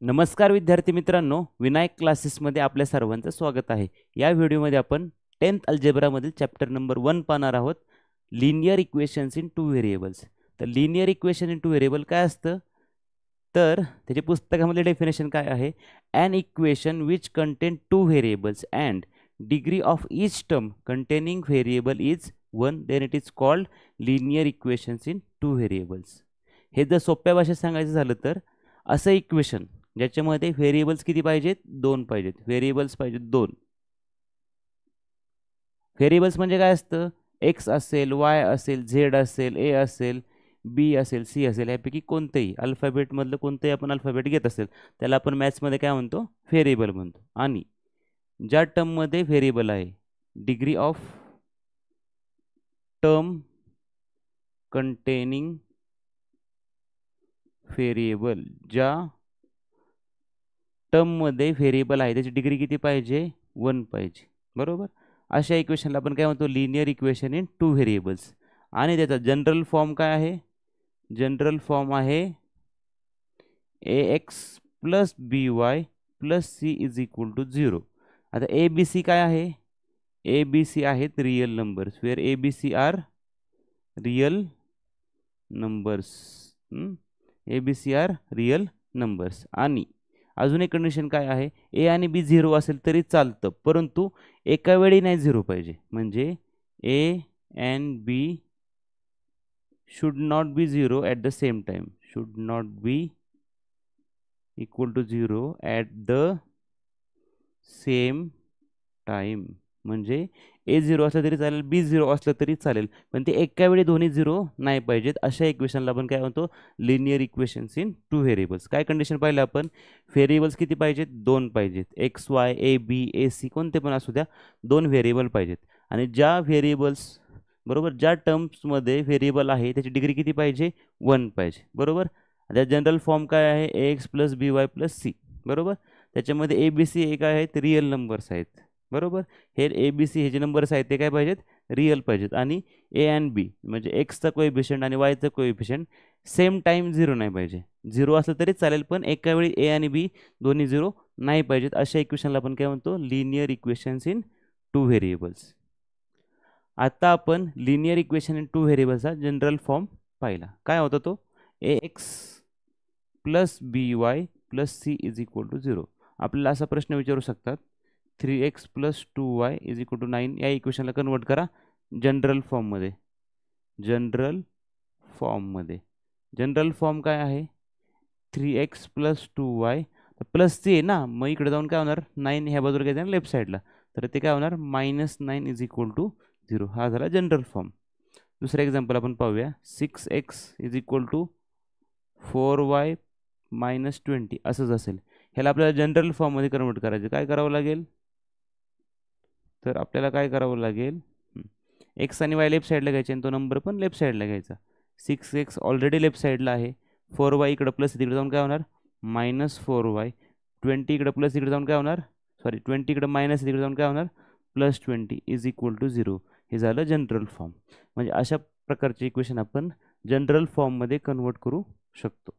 नमस्कार विद्यार्थी मित्रांनो, विनायक क्लासेसमध्ये आपल्या सर्वांचं स्वागत आहे। या व्हिडिओमध्ये आपण 10th अल्जेब्रामधील चॅप्टर नंबर 1 पाहणार आहोत, लिनियर इक्वेशन्स इन 2 व्हेरिएबल्स। तर लिनियर इक्वेशन इन 2 व्हेरिएबल काय असतं, तर त्याच्या पुस्तकामध्ये डेफिनेशन काय आहे, an equation which contain 2 variables and degree of each term containing variable is 1 then it is called linear equations in 2 variables. हे जर सोप्या भाषेत सांगायचं झालं तर असं इक्वेशन ज्याच्यामध्ये व्हेरिएबल्स किती पाहिजेत, 2 पाहिजेत। व्हेरिएबल्स पाहिजेत 2। व्हेरिएबल्स म्हणजे काय असतं, एक्स असेल, वाय असेल, झेड असेल, ए असेल, बी असेल, सी असेल, यापैकी कोणतेही अल्फाबेटमधलं कोणतेही आपण अल्फाबेट घेत असेल त्याला आपण मॅथ्समध्ये काय म्हणतो, व्हेरिएबल म्हणतो। आणि ज्या टर्ममध्ये व्हेरिएबल आहे, degree of term containing variable, ज्या टर्ममध्ये व्हेरिएबल आहे त्याची डिग्री किती पाहिजे, 1 पाहिजे, बरोबर। अशा इक्वेशनला आपण काय म्हणतो, लिनियर इक्वेशन इन 2 व्हेरिएबल्स। आणि त्याचा जनरल फॉर्म काय आहे, जनरल फॉर्म आहे ax plus by plus c is equal to 0। आता ए बी सी काय आहे, ए बी सी आहेत real numbers, where A B C are real numbers, A B C are real numbers. आणि अजून एक condition काय आहे, ए आणि बी 0 असेल तरी चालतं, परंतु एका वेळी नाही 0 पाहिजे। म्हणजे A and B should not be 0 at the same time, should not be equal to 0 at the same time. म्हणजे ए 0 असलं तरी चालेल, बी 0 असलं तरी चालेल, पण ते एका वेळी दोन्ही 0 नाही पाहिजेत। अशा इक्वेशनला आपण काय म्हणतो, लिनियर इक्वेशन्स इन 2 व्हेरिएबल्स। काय कंडिशन पाहिलं आपण, व्हेरिएबल्स किती पाहिजेत, 2 पाहिजेत। X Y A B A C कोणते पण असू द्या, 2 व्हेरिएबल पाहिजेत। आणि ज्या व्हेरिएबल्स बरोबर, ज्या टर्म्समध्ये व्हेरिएबल आहे त्याची डिग्री किती पाहिजे, 1 पाहिजे, बरोबर। आता जनरल फॉर्म काय आहे, ए x plus b y plus C, बरोबर। त्याच्यामध्ये ए बी सी हे काय आहेत, रिअल नंबर्स आहेत, बरोबर। हे ए बी सी हे जे नंबर्स आहेत ते काय पाहिजेत, रिअल पाहिजेत। आणि ए अँड बी म्हणजे एक्सचा कोएफिशियंट आणि वायचा कोएफिशियंट सेम टाइम 0 नाही पाहिजे। 0 असलं तरी चालेल, पण एका वेळी ए आणि बी दोन्ही 0 नाही पाहिजेत। अशा इक्वेशनला आपण काय म्हणतो, लिनियर इक्वेशन्स इन 2 व्हेरिएबल्स। आता आपण लिनियर इक्वेशन इन 2 व्हेरिएबल्सचा जनरल फॉर्म पाहिला, काय होता तो, a x plus b y plus c is equal to 0। आपल्याला असा प्रश्न विचारू शकतात, 3x plus 2y is equal to 9, या इक्वेशनला कन्वर्ट करा जनरल फॉर्ममध्ये। जनरल फॉर्ममध्ये जनरल फॉर्म काय आहे, 3x plus 2y plus C आहे ना, मग इकडे जाऊन काय होणार, 9 ह्या बाजूला घ्यायचं लेफ्ट साईडला, तर ते काय होणार, -9 इज इक्वल टू 0। हा झाला जनरल फॉर्म। दुसरं एक्झाम्पल आपण पाहूया, 6x is equal to 4y minus 20 असंच असेल। ह्याला आपल्याला जनरल फॉर्ममध्ये कन्वर्ट करायचं, काय करावं लागेल, तर आपल्याला काय करावं लागेल, एक्स आणि वाय लेफ्ट साईडला घ्यायचे आणि तो नंबर पण लेफ्ट साईडला घ्यायचा। 6x ऑलरेडी लेफ्ट साईडला आहे, 4y इकडं प्लस तिकडे जाऊन काय होणार, -4y, 20 इकडं प्लस इकडे जाऊन काय होणार, सॉरी 20 इकडं मायनस तिकडे जाऊन काय होणार, +20 इज इक्वल टू 0। हे झालं जनरल फॉर्म। म्हणजे अशा प्रकारचे इक्वेशन आपण जनरल फॉर्ममध्ये कन्वर्ट करू शकतो।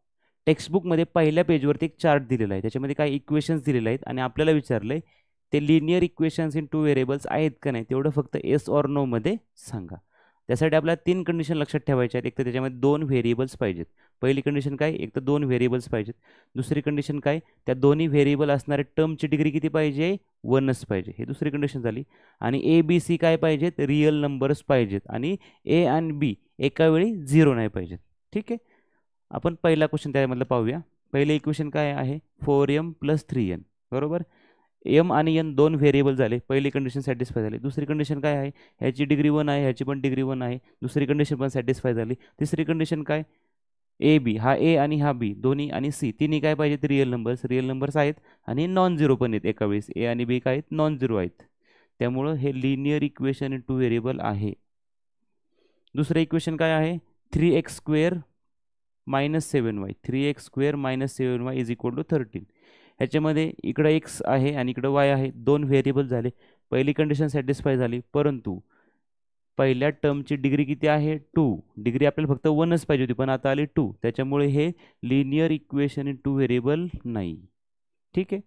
टेक्स्टबुकमध्ये पहिल्या पेजवरती एक चार्ट दिलेला आहे, त्याच्यामध्ये काही इक्वेशन्स दिलेले आहेत आणि आपल्याला विचारलं आहे ते लिनियर इक्वेशन्स इन 2 व्हेरिएबल्स आहेत का नाही, तेवढं फक्त येस ऑर नो मध्ये सांगा। त्यासाठी आपल्याला 3 कंडिशन लक्षात ठेवायच्या आहेत। एक तर त्याच्यामध्ये 2 व्हेरिएबल्स पाहिजेत, पहिली कंडिशन काय, एक तर 2 व्हेरिएबल्स पाहिजेत। दुसरी कंडिशन काय, त्या दोन्ही व्हेरिएबल असणाऱ्या टर्मची डिग्री किती पाहिजे, 1च पाहिजे, हे दुसरी कंडिशन झाली। आणि ए बी सी काय पाहिजेत, रिअल नंबर्स पाहिजेत। आणि ए आणि बी एका वेळी 0 नाही पाहिजेत, ठीक आहे। आपण पहिला क्वेश्चन त्यामधलं पाहूया। पहिले इक्वेशन काय आहे, 4m प्लस 3n, बरोबर। एम आणि एन 2 व्हेरिएबल झाले, पहिली कंडिशन सॅटिस्फाय झाली। दुसरी कंडिशन काय आहे, ह्याची डिग्री 1 आहे, ह्याची पण डिग्री 1 आहे, दुसरी कंडिशन पण सॅटिस्फाय झाली। तिसरी कंडिशन काय, ए बी हा ए आणि हा बी दोन्ही आणि सी तिन्ही काय पाहिजेत, रिअल नंबर्स आहेत आणि नॉन झिरो पण आहेत एका वेळेस, ए आणि बी काय आहेत, नॉन झिरो आहेत। त्यामुळं हे लिनियर इक्वेशन इन 2 व्हेरिएबल आहे। दुसरं इक्वेशन काय आहे, 3x² minus 7y, 3x² minus 7y is equal to 13। ह्याच्यामध्ये इकडं एक्स आहे आणि इकडं वाय आहे, 2 व्हेरिएबल झाले। पहिली कंडिशन सॅटिस्फाय झाली, परंतु पहिल्या टर्मची डिग्री किती आहे, 2। डिग्री आपल्याला फक्त 1च पाहिजे होती, पण आता आली 2, त्याच्यामुळे हे लिनियर इक्वेशन इन 2 व्हेरिएबल नाही। ठीक आहे.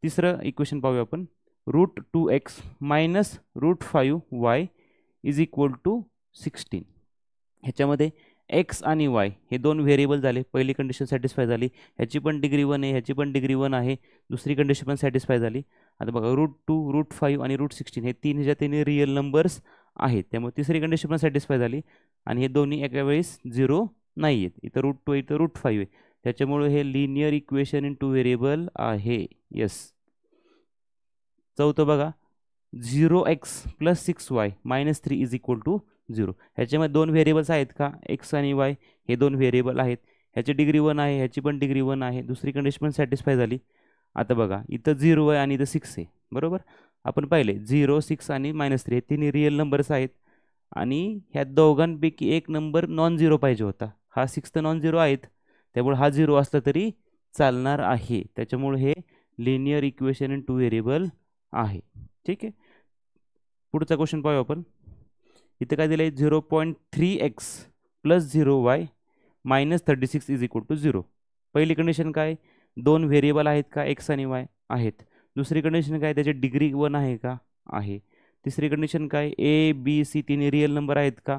तिसरं इक्वेशन पाहूया आपण. √2x minus √5y is equal to 16. ह्याच्यामध्ये एक्स आणि वाय हे दोन व्हेरिएबल झाले. पहिली कंडिशन सॅटिस्फाय झाली, ह्याची पण डिग्री 1 आहे, ह्याची पण डिग्री 1 आहे. दुसरी कंडिशन पण सॅटिस्फाय झाली. आता बघा √2, √5 आणि √16 हे तीन रिअल नंबर्स आहेत, त्यामुळे तिसरी कंडिशन पण सॅटिस्फाय झाली आणि हे दोन्ही एका वेळेस 0 नाही आहेत. इथं √2 इथं √5 आहे, त्याच्यामुळे हे लिनियर इक्वेशन इन 2 व्हेरिएबल आहे. येस. चौथं बघा, 0x + 6y - 3 is equal to 0. ह्याच्यामध्ये दोन व्हेरिएबल्स आहेत का, एक्स आणि वाय हे दोन व्हेरिएबल आहेत. ह्याची डिग्री 1 आहे, ह्याची पण डिग्री 1 आहे. दुसरी कंडिशन पण सॅटिस्फाय झाली. आता बघा, इथं 0 आहे आणि इथं 6 आहे, बरोबर. आपण पाहिले 0, 6 आणि -3 हे तिन्ही रिअल नंबर्स आहेत आणि ह्या दोघांपैकी एक नंबर नॉन झिरो पाहिजे होता. हा 6 तर नॉन झिरो आहेत, त्यामुळे हा 0 असला तरी चालणार आहे. त्याच्यामुळे हे लिनियर इक्वेशन इन 2 व्हेरिएबल आहे. ठीक आहे. पुढचा क्वेश्चन पाहूया आपण. इथे काय दिलं आहे, 0.3x + 0y - 36 is equal to 0. पहिली कंडिशन काय, दोन व्हेरिएबल आहेत का, एक्स आणि वाय आहेत. दुसरी कंडिशन काय, त्याची डिग्री 1 आहे का, आहे. तिसरी कंडिशन काय, ए बी सी तिन्ही रिअल नंबर आहेत का,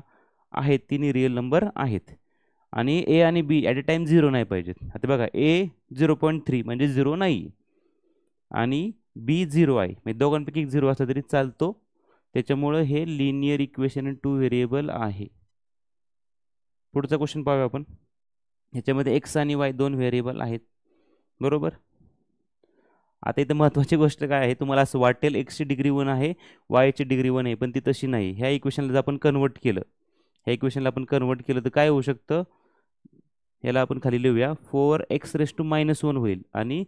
आहेत, तिन्ही रिअल नंबर आहेत. आणि ए आणि बी ॲट अ टाइम 0 नाही पाहिजेत. आता बघा, ए 0.3 म्हणजे 0 नाही आणि बी 0 आहे, म्हणजे दोघांपैकी 0 असला तरी चालतो. त्याच्यामुळं हे लिनियर इक्वेशन इन 2 व्हेरिएबल आहे. पुढचा क्वेश्चन पाहूया आपण. ह्याच्यामध्ये एक्स आणि वाय दोन व्हेरिएबल आहेत, बरोबर. आता इथं महत्त्वाची गोष्ट काय आहे, तुम्हाला असं वाटेल एक्सची डिग्री 1 आहे, वायची डिग्री 1 आहे, पण ती तशी नाही. ह्या इक्वेशनला जर आपण कन्वर्ट केलं, तर काय होऊ शकतं, ह्याला आपण खाली लिहूया. 4x⁻⁻1 होईल आणि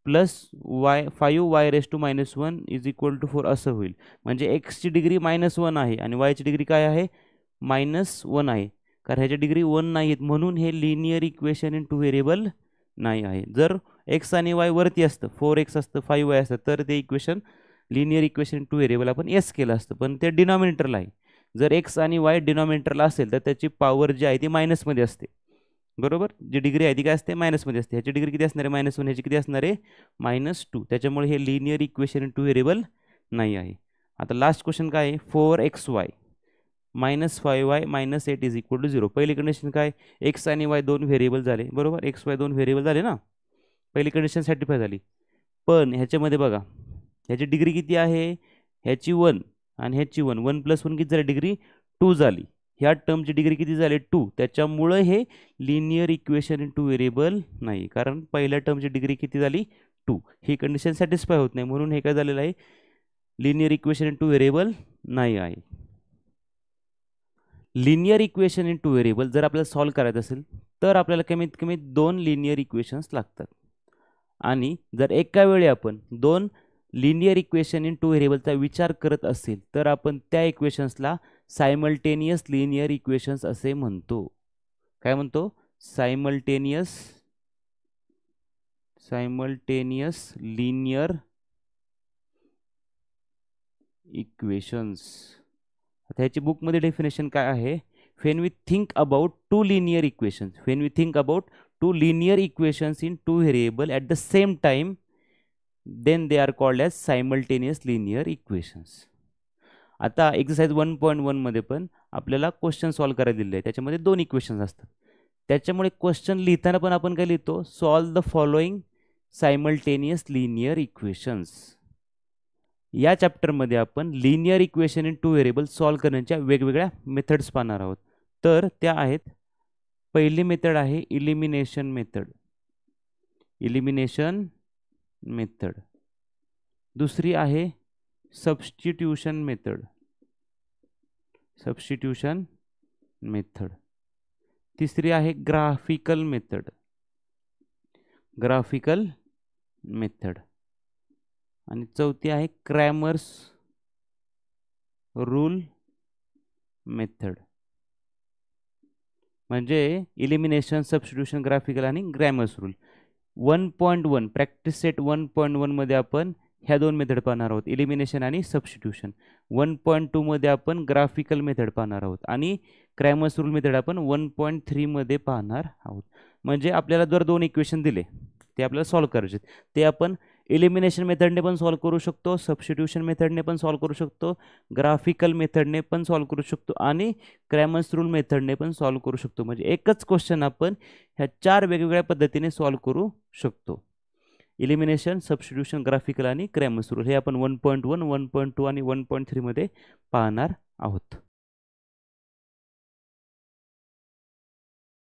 +5y⁻⁻1 इज इक्वल टू 4 असं होईल. म्हणजे एक्सची डिग्री -1 आहे आणि वायची डिग्री काय आहे, -1 आहे. कारण ह्याची डिग्री 1 नाही आहेत, म्हणून हे लिनियर इक्वेशन इन 2 व्हेरिएबल नाही आहे. जर एक्स आणि वाय वरती असतं, 4x असतं, 5y असतं, तर ते equation linear equation in 2 variable आपण एस केलं असतं, पण ते डिनॉमिनेटरला आहे. जर एक्स आणि वाय डिनॉमिनेटरला असेल तर त्याची पॉवर जी आहे ती मायनसमध्ये असते, बरोबर. जी डिग्री आहे ती काय असते, मायनसमध्ये असते. ह्याची डिग्री किती असणार आहे, -1. ह्याची किती असणार आहे, -2. त्याच्यामुळे हे लिनियर इक्वेशन इन 2 व्हेरिएबल नाही आहे. आता लास्ट क्वेश्चन काय आहे, 4xy - 5y - 8 is equal to 0. पहिली कंडिशन काय, एक्स आणि वाय दोन व्हेरिएबल झाले, बरोबर. एक्स वाय दोन व्हेरिएबल झाले ना, पहिली कंडिशन सॅटिस्फाय झाली. पण ह्याच्यामध्ये बघा, ह्याची डिग्री किती आहे, ह्याची 1 आणि ह्याची 1, 1 + 1 किती झाली, डिग्री 2 झाली. ह्या टर्मची डिग्री किती झाली, 2. त्याच्यामुळं हे लिनियर इक्वेशन इन 2 व्हेरिएबल नाही, कारण पहिल्या टर्मची डिग्री किती झाली, 2. ही कंडिशन सॅटिस्फाय होत नाही, म्हणून हे काय झालेलं आहे, लिनियर इक्वेशन इन 2 व्हेरिएबल नाही आहे. लिनियर इक्वेशन इन 2 व्हेरिएबल जर आपल्याला सॉल्व्ह करायचं असेल तर आपल्याला कमीत कमी 2 लिनियर इक्वेशन्स लागतात. आणि जर एका वेळी आपण 2 लिनियर इक्वेशन इन 2 व्हेरिएबलचा विचार करत असेल तर आपण त्या इक्वेशन्सला सायमल्टेनियस लिनियर इक्वेशन्स असे म्हणतो. काय म्हणतो, सायमल्टेनियस लिनियर इक्वेशन्स. आता ह्याची बुकमध्ये डेफिनेशन काय आहे, when we think about two linear equations in two variable at the same time, then they are called as simultaneous linear equations. आता एक्सरसाइज 1.1 मध्ये पण आपल्याला क्वेश्चन सॉल्व्ह करायला दिले आहे, त्याच्यामध्ये दोन इक्वेशन्स असतात. त्याच्यामुळे क्वेश्चन लिहिताना पण आपण काय लिहितो, solve the following simultaneous linear equations. या चॅप्टरमध्ये आपण linear equation in 2 variable solve करण्याच्या वेगवेगळ्या मेथड्स पाहणार आहोत. तर त्या आहेत, पहिली मेथड आहे इलिमिनेशन मेथड. दुसरी आहे सबस्टिट्यूशन मेथड. तिसरी आहे ग्राफिकल मेथड. आणि चौथी आहे क्रॅमर्स रूल मेथड. म्हणजे इलिमिनेशन, सबस्टिट्यूशन, ग्राफिकल आणि क्रॅमर्स रूल. 1.1 प्रॅक्टिस सेट 1.1 मध्ये आपण ह्या दोन मेथड पाहणार आहोत, इलिमिनेशन आणि सबस्टिट्यूशन. 1.2 मध्ये आपण ग्राफिकल मेथड पाहणार आहोत आणि क्रॅमर्स रूल मेथड आपण 1.3 मध्ये पाहणार आहोत. म्हणजे आपल्याला जर दोन इक्वेशन दिले, ते आपल्याला सॉल्व्ह करायचे आहेत. ते आपण एलिमिनेशन मेथडने पण सॉल्व्ह करू शकतो, सबस्टिट्यूशन मेथडने पण सॉल्व्ह करू शकतो, ग्राफिकल मेथडने पण सॉल्व्ह करू शकतो आणि क्रॅमर्स रूल मेथडने पण सॉल्व्ह करू शकतो. म्हणजे एकच क्वेश्चन आपण ह्या 4 वेगवेगळ्या पद्धतीने सॉल्व्ह करू शकतो. इलिमिनेशन, सबस्टिट्यूशन, ग्राफिकल आणि क्रॅमर्स रूल हे आपण 1.1, 1.2 आणि 1.3 मध्ये पाहणार आहोत.